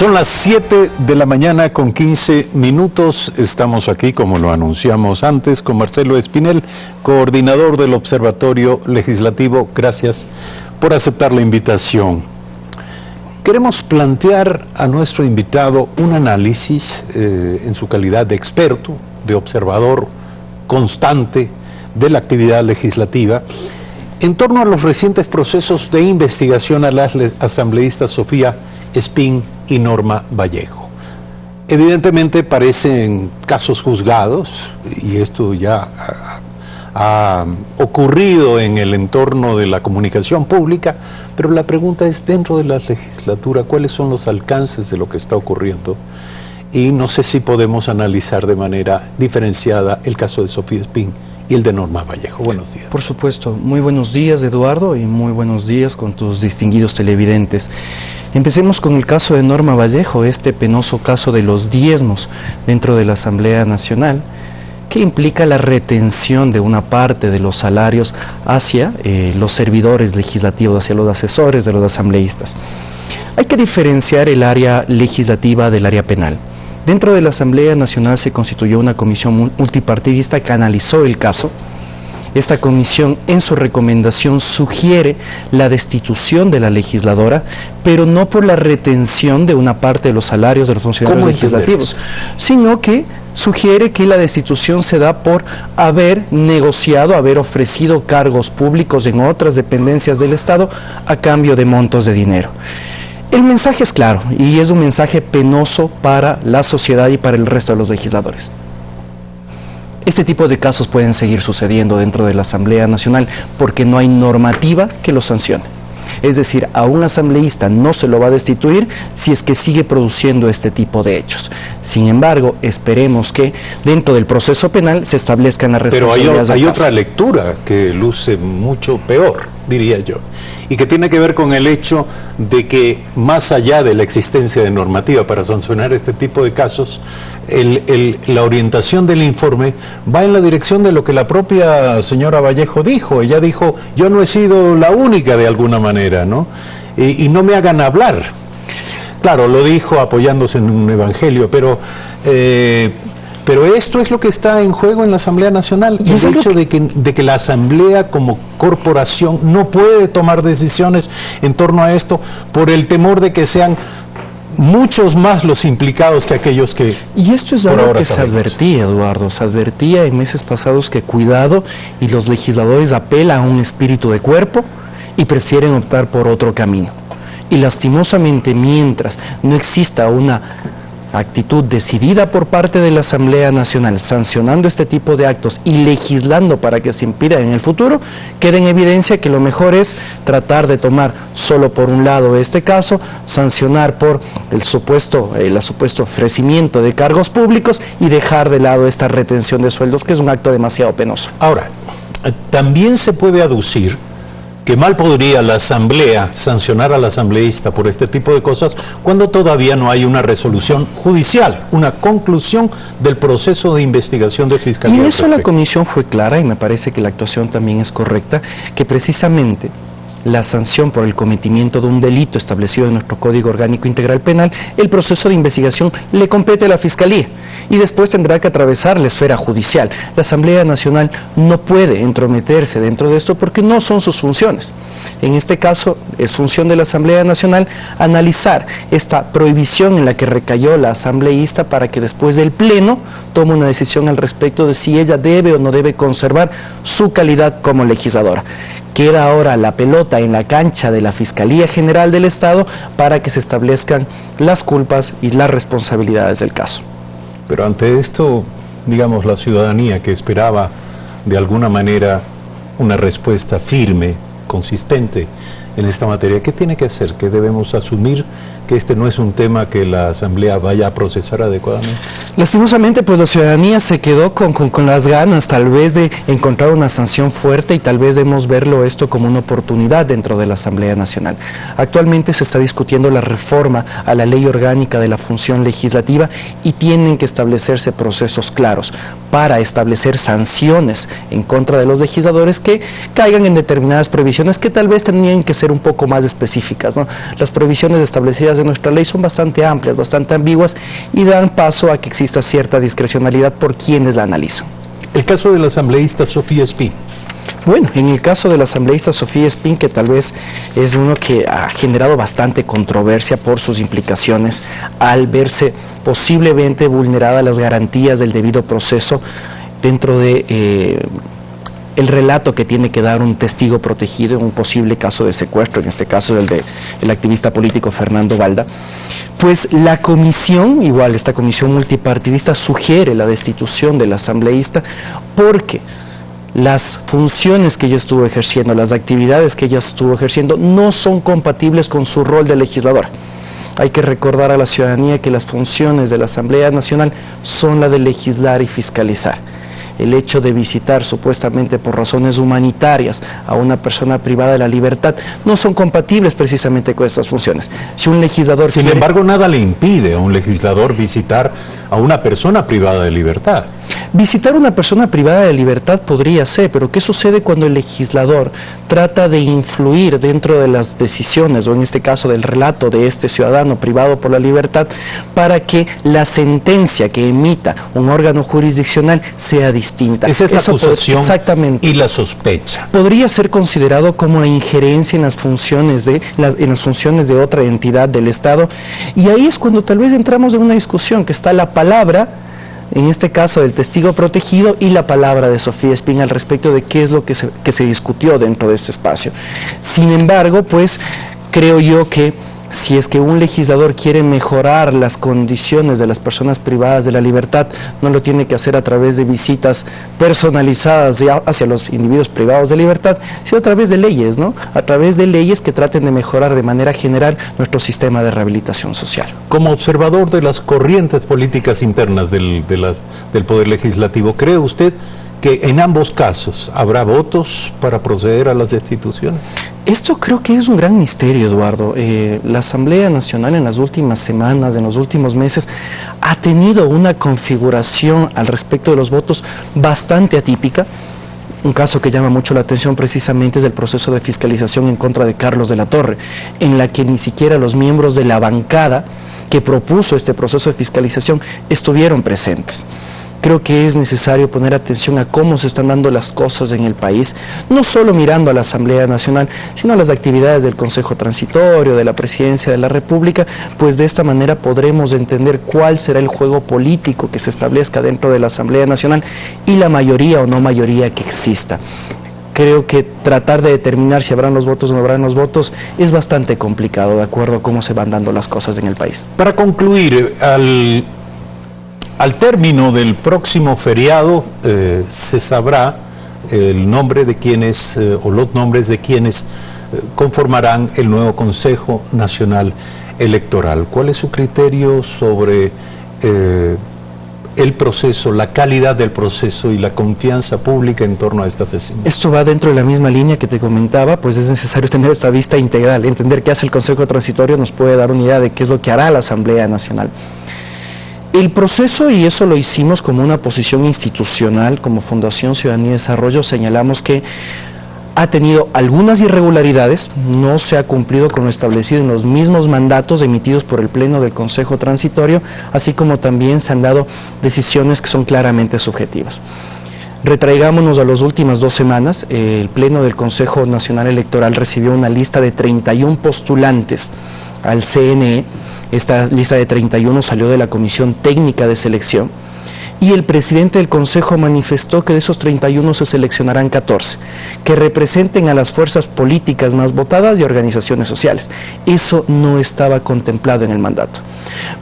Son las 7 de la mañana con 15 minutos. Estamos aquí, como lo anunciamos antes, con Marcelo Espinel, coordinador del Observatorio Legislativo. Gracias por aceptar la invitación. Queremos plantear a nuestro invitado un análisis en su calidad de experto, de observador constante de la actividad legislativa, en torno a los recientes procesos de investigación a las asambleístas Sofía Espín y Norma Vallejo. Evidentemente parecen casos juzgados, y esto ya ha ocurrido en el entorno de la comunicación pública, pero la pregunta es, dentro de la legislatura, ¿cuáles son los alcances de lo que está ocurriendo? Y no sé si podemos analizar de manera diferenciada el caso de Sofía Espín y el de Norma Vallejo. Buenos días. Por supuesto. Muy buenos días, Eduardo, y muy buenos días con tus distinguidos televidentes. Empecemos con el caso de Norma Vallejo, este penoso caso de los diezmos dentro de la Asamblea Nacional, que implica la retención de una parte de los salarios hacia los servidores legislativos, hacia los asesores de los asambleístas. Hay que diferenciar el área legislativa del área penal. Dentro de la Asamblea Nacional se constituyó una comisión multipartidista que analizó el caso. Esta comisión, en su recomendación, sugiere la destitución de la legisladora, pero no por la retención de una parte de los salarios de los funcionarios legislativos, sino que sugiere que la destitución se da por haber negociado, haber ofrecido cargos públicos en otras dependencias del Estado a cambio de montos de dinero. El mensaje es claro, y es un mensaje penoso para la sociedad y para el resto de los legisladores. Este tipo de casos pueden seguir sucediendo dentro de la Asamblea Nacional porque no hay normativa que lo sancione. Es decir, a un asambleísta no se lo va a destituir si es que sigue produciendo este tipo de hechos. Sin embargo, esperemos que dentro del proceso penal se establezcan las responsabilidades. Pero hay otra lectura que luce mucho peor, diría yo, y que tiene que ver con el hecho de que, más allá de la existencia de normativa para sancionar este tipo de casos, la orientación del informe va en la dirección de lo que la propia señora Vallejo dijo. Ella dijo, yo no he sido la única de alguna manera, ¿no? Y no me hagan hablar. Claro, lo dijo apoyándose en un evangelio, pero esto es lo que está en juego en la Asamblea Nacional, el hecho de que la Asamblea como corporación no puede tomar decisiones en torno a esto por el temor de que sean muchos más los implicados que aquellos que... Y esto es algo que se advertía, Eduardo, se advertía en meses pasados que cuidado, y los legisladores apelan a un espíritu de cuerpo y prefieren optar por otro camino. Y lastimosamente, mientras no exista una actitud decidida por parte de la Asamblea Nacional sancionando este tipo de actos y legislando para que se impida en el futuro, queda en evidencia que lo mejor es tratar de tomar solo por un lado este caso, sancionar por el supuesto ofrecimiento de cargos públicos y dejar de lado esta retención de sueldos, que es un acto demasiado penoso. Ahora, también se puede aducir que mal podría la Asamblea sancionar al asambleísta por este tipo de cosas cuando todavía no hay una resolución judicial, una conclusión del proceso de investigación de fiscalía. Y en eso la comisión fue clara, y me parece que la actuación también es correcta, que precisamente la sanción por el cometimiento de un delito establecido en nuestro Código Orgánico Integral Penal, el proceso de investigación le compete a la Fiscalía y después tendrá que atravesar la esfera judicial. La Asamblea Nacional no puede entrometerse dentro de esto porque no son sus funciones. En este caso es función de la Asamblea Nacional analizar esta prohibición en la que recayó la asambleísta para que después del Pleno tome una decisión al respecto de si ella debe o no debe conservar su calidad como legisladora. Queda ahora la pelota en la cancha de la Fiscalía General del Estado para que se establezcan las culpas y las responsabilidades del caso. Pero ante esto, digamos, la ciudadanía que esperaba de alguna manera una respuesta firme, consistente en esta materia, ¿qué tiene que hacer? ¿Qué debemos asumir? Que este no es un tema que la Asamblea vaya a procesar adecuadamente. Lastimosamente, pues la ciudadanía se quedó con las ganas tal vez de encontrar una sanción fuerte, y tal vez debemos verlo esto como una oportunidad dentro de la Asamblea Nacional. Actualmente se está discutiendo la reforma a la Ley Orgánica de la Función Legislativa y tienen que establecerse procesos claros para establecer sanciones en contra de los legisladores que caigan en determinadas prohibiciones que tal vez tendrían que ser un poco más específicas, ¿no? Las prohibiciones establecidas en nuestra ley son bastante amplias, bastante ambiguas y dan paso a que exista cierta discrecionalidad por quienes la analizan. El caso de la asambleísta Sofía Espín. Bueno, en el caso de la asambleísta Sofía Espín, que tal vez es uno que ha generado bastante controversia por sus implicaciones al verse posiblemente vulneradas las garantías del debido proceso dentro de el relato que tiene que dar un testigo protegido en un posible caso de secuestro, en este caso el activista político Fernando Balda. Pues la comisión, igual esta comisión multipartidista, sugiere la destitución del asambleísta porque las funciones que ella estuvo ejerciendo, las actividades que ella estuvo ejerciendo no son compatibles con su rol de legisladora. Hay que recordar a la ciudadanía que las funciones de la Asamblea Nacional son la de legislar y fiscalizar. El hecho de visitar supuestamente por razones humanitarias a una persona privada de la libertad no son compatibles precisamente con estas funciones. Si un legislador Sin embargo, nada le impide a un legislador visitar a una persona privada de libertad. Visitar a una persona privada de libertad podría ser, pero ¿qué sucede cuando el legislador trata de influir dentro de las decisiones, o en este caso del relato de este ciudadano privado por la libertad, para que la sentencia que emita un órgano jurisdiccional sea distinta? Esa es la acusación exactamente. Y la sospecha. Podría ser considerado como una injerencia en las funciones de otra entidad del Estado, y ahí es cuando tal vez entramos en una discusión que está la palabra, en este caso del testigo protegido, y la palabra de Sofía Espín al respecto de qué es lo que se discutió dentro de este espacio. Sin embargo, pues creo yo que si es que un legislador quiere mejorar las condiciones de las personas privadas de la libertad, no lo tiene que hacer a través de visitas personalizadas hacia los individuos privados de libertad, sino a través de leyes, ¿no? A través de leyes que traten de mejorar de manera general nuestro sistema de rehabilitación social. Como observador de las corrientes políticas internas del Poder Legislativo, ¿cree usted que en ambos casos habrá votos para proceder a las destituciones? Esto creo que es un gran misterio, Eduardo. La Asamblea Nacional en las últimas semanas, en los últimos meses, ha tenido una configuración al respecto de los votos bastante atípica. Un caso que llama mucho la atención precisamente es el proceso de fiscalización en contra de Carlos de la Torre, en la que ni siquiera los miembros de la bancada que propuso este proceso de fiscalización estuvieron presentes. Creo que es necesario poner atención a cómo se están dando las cosas en el país, no solo mirando a la Asamblea Nacional, sino a las actividades del Consejo Transitorio, de la Presidencia de la República, pues de esta manera podremos entender cuál será el juego político que se establezca dentro de la Asamblea Nacional y la mayoría o no mayoría que exista. Creo que tratar de determinar si habrán los votos o no habrán los votos es bastante complicado, de acuerdo a cómo se van dando las cosas en el país. Para concluir, al término del próximo feriado se sabrá el nombre de quienes o los nombres de quienes conformarán el nuevo Consejo Nacional Electoral. ¿Cuál es su criterio sobre el proceso, la calidad del proceso y la confianza pública en torno a esta decisión? Esto va dentro de la misma línea que te comentaba, pues es necesario tener esta vista integral. Entender qué hace el Consejo Transitorio nos puede dar una idea de qué es lo que hará la Asamblea Nacional. El proceso, y eso lo hicimos como una posición institucional, como Fundación Ciudadanía y Desarrollo, señalamos que ha tenido algunas irregularidades, no se ha cumplido con lo establecido en los mismos mandatos emitidos por el Pleno del Consejo Transitorio, así como también se han dado decisiones que son claramente subjetivas. Retraigámonos a las últimas 2 semanas, el Pleno del Consejo Nacional Electoral recibió una lista de 31 postulantes al CNE. Esta lista de 31 salió de la Comisión Técnica de Selección y el presidente del Consejo manifestó que de esos 31 se seleccionarán 14, que representen a las fuerzas políticas más votadas y organizaciones sociales. Eso no estaba contemplado en el mandato,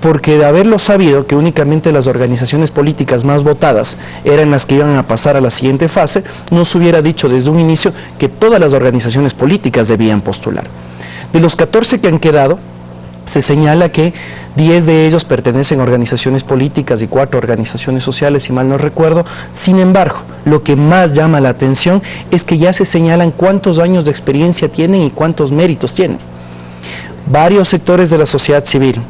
porque de haberlo sabido que únicamente las organizaciones políticas más votadas eran las que iban a pasar a la siguiente fase, nos hubiera dicho desde un inicio que todas las organizaciones políticas debían postular. De los 14 que han quedado, se señala que 10 de ellos pertenecen a organizaciones políticas y 4 organizaciones sociales, si mal no recuerdo. Sin embargo, lo que más llama la atención es que ya se señalan cuántos años de experiencia tienen y cuántos méritos tienen. Varios sectores de la sociedad civil,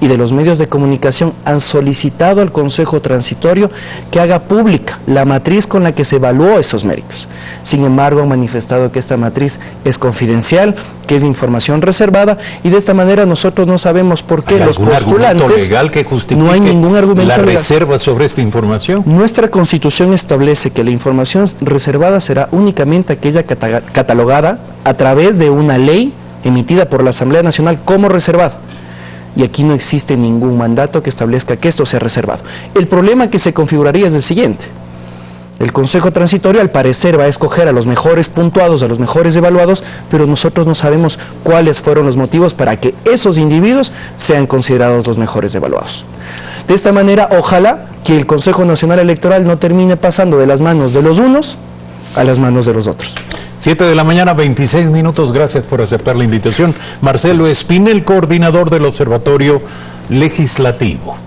y de los medios de comunicación han solicitado al Consejo Transitorio que haga pública la matriz con la que se evaluó esos méritos. Sin embargo, han manifestado que esta matriz es confidencial, que es información reservada, y de esta manera nosotros no sabemos por qué los postulantes... legal que justifique no hay ningún argumento la legal. reserva sobre esta información? Nuestra Constitución establece que la información reservada será únicamente aquella catalogada a través de una ley emitida por la Asamblea Nacional como reservada. Y aquí no existe ningún mandato que establezca que esto sea reservado. El problema que se configuraría es el siguiente. El Consejo Transitorio al parecer va a escoger a los mejores puntuados, a los mejores evaluados, pero nosotros no sabemos cuáles fueron los motivos para que esos individuos sean considerados los mejores evaluados. De esta manera, ojalá que el Consejo Nacional Electoral no termine pasando de las manos de los unos a las manos de los otros. 7 de la mañana, 26 minutos. Gracias por aceptar la invitación. Marcelo Espinel, coordinador del Observatorio Legislativo.